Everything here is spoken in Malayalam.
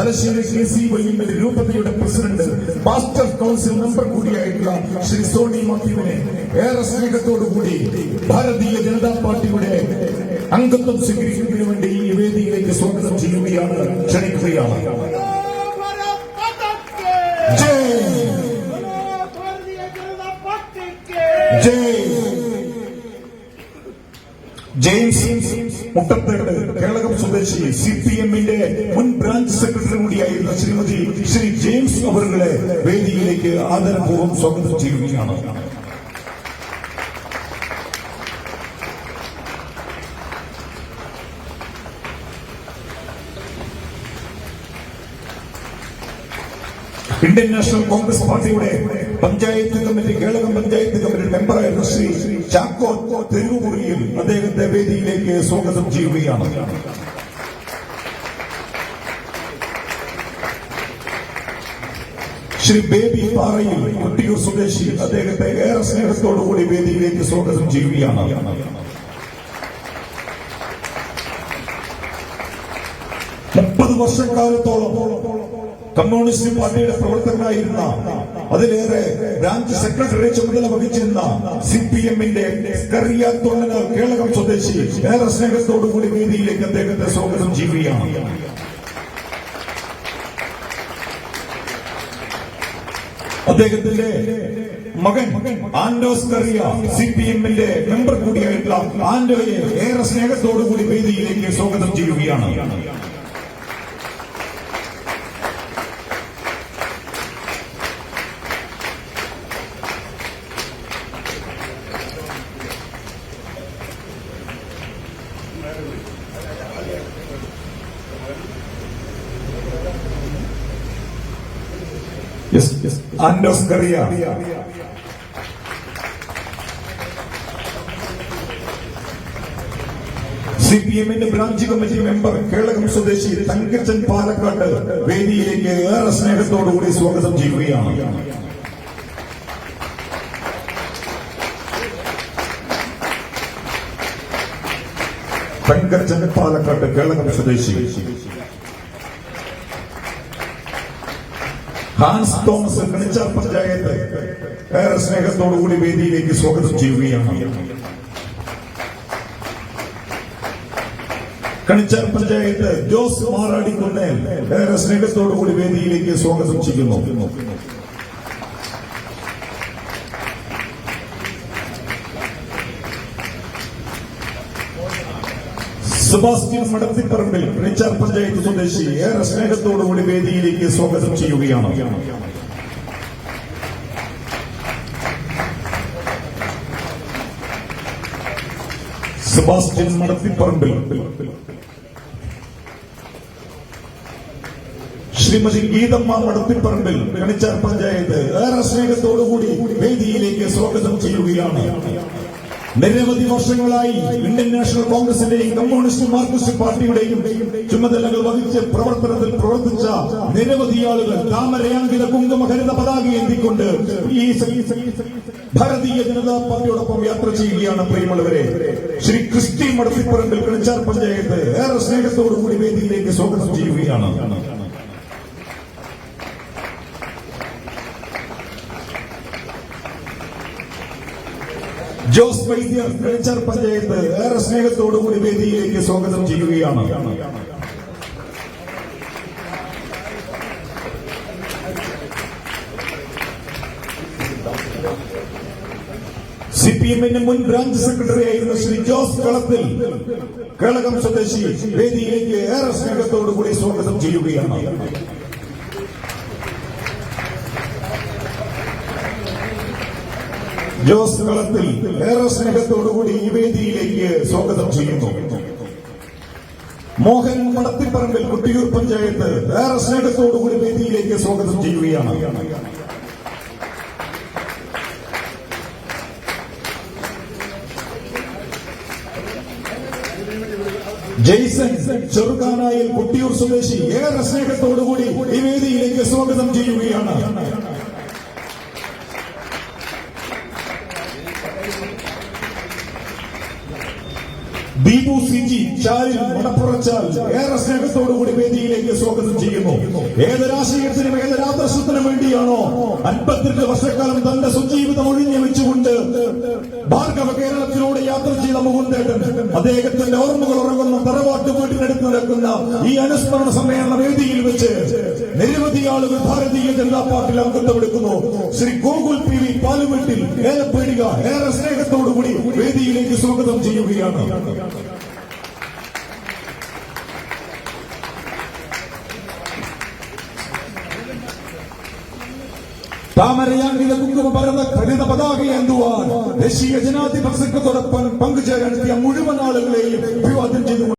തലശ്ശേരി KCY രൂപതയുടെ പ്രസിഡന്റ്, മാസ്റ്റർ കൗൺസിൽ മെമ്പർ കൂടിയായിട്ടുള്ള ശ്രീ സോണി മാത്യുവിനെ ഏറെ സ്നേഹത്തോടുകൂടി ഭാരതീയ ജനതാ പാർട്ടിയുടെ അംഗത്വം സ്വീകരിക്കുന്നതിന് വേണ്ടി ഈ വേദിയിലേക്ക് സ്വാഗതം ചെയ്യുകയാണ്, ക്ഷണിക്കുകയാണ്. ജെയിംസ് മുട്ടത്തേട് കേളകം സ്വദേശി CPM-ന്റെ മുൻ ബ്രാഞ്ച് സെക്രട്ടറി കൂടിയായിരുന്ന ശ്രീ ജെയിംസ് അവരുടെ വേദിയിലേക്ക് ആദരപൂർവ്വം സ്വാഗതം ചെയ്യുകയാണ്. ഇന്ത്യൻ നാഷണൽ കോൺഗ്രസ് പാർട്ടിയുടെ പഞ്ചായത്ത് കമ്മിറ്റി, കേളകം പഞ്ചായത്ത് കമ്മിറ്റി മെമ്പറായിരുന്ന ശ്രീ ചാക്കോ തെരുവുമുറിയിൽ അദ്ദേഹത്തെ വേദിയിലേക്ക് സ്വാഗതം ചെയ്യുകയാണ്. ശ്രീ ബേബി പാറയിൽ കൊട്ടിയൂർ സ്വദേശി, അദ്ദേഹത്തെ ഏറെ സ്നേഹത്തോടുകൂടി വേദിയിലേക്ക് സ്വാഗതം ചെയ്യുകയാണ്. 30 വർഷക്കാലത്തോളം കമ്മ്യൂണിസ്റ്റ് പാർട്ടിയുടെ പ്രവർത്തകനായിരുന്ന, അതിലേറെ ബ്രാഞ്ച് സെക്രട്ടറി ചുമതല വഹിച്ചിരുന്ന CPM-ന്റെ കറിയാത്തോണന കേളകം സ്വദേശി ഏറെ സ്നേഹത്തോടുകൂടി വേദിയിലേക്ക് അദ്ദേഹത്തെ സ്വാഗതം ചെയ്യുകയാണ്. അദ്ദേഹത്തിന്റെ മകൻ ആൻഡോസ് കറിയ CPM-ന്റെ മെമ്പർ കൂടിയായിട്ടുള്ള ആൻഡോയെ ഏറെ സ്നേഹത്തോടുകൂടി വേദിയിലേക്ക് സ്വാഗതം ചെയ്യുകയാണ്. ആൻഡോസ് കറിയ CPM-ന്റെ ബ്രാഞ്ച് കമ്മിറ്റി മെമ്പർ, കേളകം സ്വദേശി തങ്കച്ചൻ പാലക്കാട് വേദിയിലേക്ക് ഏറെ സ്നേഹത്തോടുകൂടി സ്വാഗതം ചെയ്യുകയാണ്. തങ്കച്ചൻ പാലക്കാട് കേളകം സ്വദേശി. ഹാൻസ് തോമസ് കണിച്ചാർ പഞ്ചായത്ത് ഏറെ സ്നേഹത്തോടുകൂടി വേദിയിലേക്ക് സ്വാഗതം ചെയ്യുകയാണ്. കണിച്ചാർ പഞ്ചായത്ത് ജോസ് മാറാടിക്കുന്നേൽ ഏറെ സ്നേഹത്തോടുകൂടി വേദിയിലേക്ക് സ്വാഗതം ചെയ്യുന്നു. സെബാസ്റ്റ്യൻ മടത്തിപ്പറമ്പിൽ കണിച്ചാർ പഞ്ചായത്ത് സ്വദേശി ഏറെ സ്നേഹത്തോടുകൂടി വേദിയിലേക്ക് സ്വാഗതം ചെയ്യുകയാണ്. സെബാസ്റ്റ്യൻ മടത്തിപ്പറമ്പിൽ. ശ്രീമതി ഗീതമ്മ മടത്തിപ്പറമ്പിൽ കണിച്ചാർ പഞ്ചായത്ത് ഏറെ സ്നേഹത്തോടുകൂടി വേദിയിലേക്ക് സ്വാഗതം ചെയ്യുകയാണ്. നിരവധി വർഷങ്ങളായി ഇന്ത്യൻ നാഷണൽ കോൺഗ്രസിന്റെയും കമ്മ്യൂണിസ്റ്റ് മാർക്സിസ്റ്റ് പാർട്ടിയുടെയും ചുമതലകൾ വഹിച്ച് പ്രവർത്തനത്തിൽ പ്രവർത്തിച്ച നിരവധി ആളുകൾ താമരയാങ്കില കുങ്കുമഹരിത പതാക ഏന്തിക്കൊണ്ട് ഈ ഭാരതീയ ജനതാ പാർട്ടിയോടൊപ്പം യാത്ര ചെയ്യുകയാണ്. പ്രിയമുള്ളവരെ, ശ്രീ ക്രിസ്റ്റി മടത്തിപ്പറമ്പിൽ കണിച്ചാർ പഞ്ചായത്ത് ഏറെ സ്നേഹത്തോടുകൂടി വേദിയിലേക്ക് സ്വാഗതം ചെയ്യുകയാണ്. ജോസ് വൈദ്യർ കണിച്ചാർ പഞ്ചായത്ത് ഏറെ സ്നേഹത്തോടുകൂടി വേദിയിലേക്ക് സ്വാഗതം ചെയ്യുകയാണ്. CPM-ന്റെ മുൻ ബ്രാഞ്ച് സെക്രട്ടറി ആയിരുന്ന ശ്രീ ജോസ് കളത്തിൽ കേളകം സ്വദേശി വേദിയിലേക്ക് ഏറെ സ്നേഹത്തോടുകൂടി സ്വാഗതം ചെയ്യുകയാണ്. ജോസ് കളത്തിൽ ഏറെ സ്നേഹത്തോടുകൂടി ഈ വേദിയിലേക്ക് സ്വാഗതം ചെയ്യുന്നു. മോഹൻ മടത്തിപ്പറമ്പിൽ കൊട്ടിയൂർ പഞ്ചായത്ത് ഏറെ സ്നേഹത്തോടുകൂടി വേദിയിലേക്ക് സ്വാഗതം ചെയ്യുകയാണ്. ജെയ്സൺ ചെറുകാനായിൽ കൊട്ടിയൂർ സ്വദേശി ഏറെ സ്നേഹത്തോടുകൂടി ഈ വേദിയിലേക്ക് സ്വാഗതം ചെയ്യുകയാണ്. ദീപു CG ചാലിൽ മണപ്പുറച്ചാൽ ഏറെ സ്നേഹത്തോടുകൂടി വേദിയിലേക്ക് സ്വാഗതം ചെയ്യുന്നു. ഏത് രാഷ്ട്രീയത്തിനും ഏത് രാഷ്ട്രത്തിനും വേണ്ടിയാണോ 52 വർഷക്കാലം തന്റെ സുജീവിതം ഒഴിഞ്ഞു വെച്ചുകൊണ്ട് ഭാർഗവ കേരളത്തിലൂടെ യാത്ര ചെയ്ത മുകുന്ദേട്ടൻ അദ്ദേഹത്തിന്റെ ഓർമ്മകൾ ഉറങ്ങുന്ന തറവാട്ട് വീട്ടിനടുത്ത് നടക്കുന്ന ഈ അനുസ്മരണ സമ്മേളന വേദിയിൽ വെച്ച് നിരവധി ആളുകൾ ഭാരതീയ ജനതാ പാർട്ടിയിൽ അംഗത്വമെടുക്കുന്നു. ശ്രീ ഗോകുൽ PV പാലുമെട്ടിൽ ഏലപ്പേടിക ഏറെ സ്നേഹത്തോടുകൂടി വേദിയിലേക്ക് സ്വാഗതം ചെയ്യുകയാണ്. താമരയാങ്കിലെ കുങ്കുമ പരന്ന ഹരിത പതാകയേന്തുവാൻ ദേശീയ ജനാധിപത്യ സംഘത്തോടൊപ്പം പങ്കുചേരാനെത്തിയ മുഴുവൻ ആളുകളെയും അഭിവാദ്യം ചെയ്തു.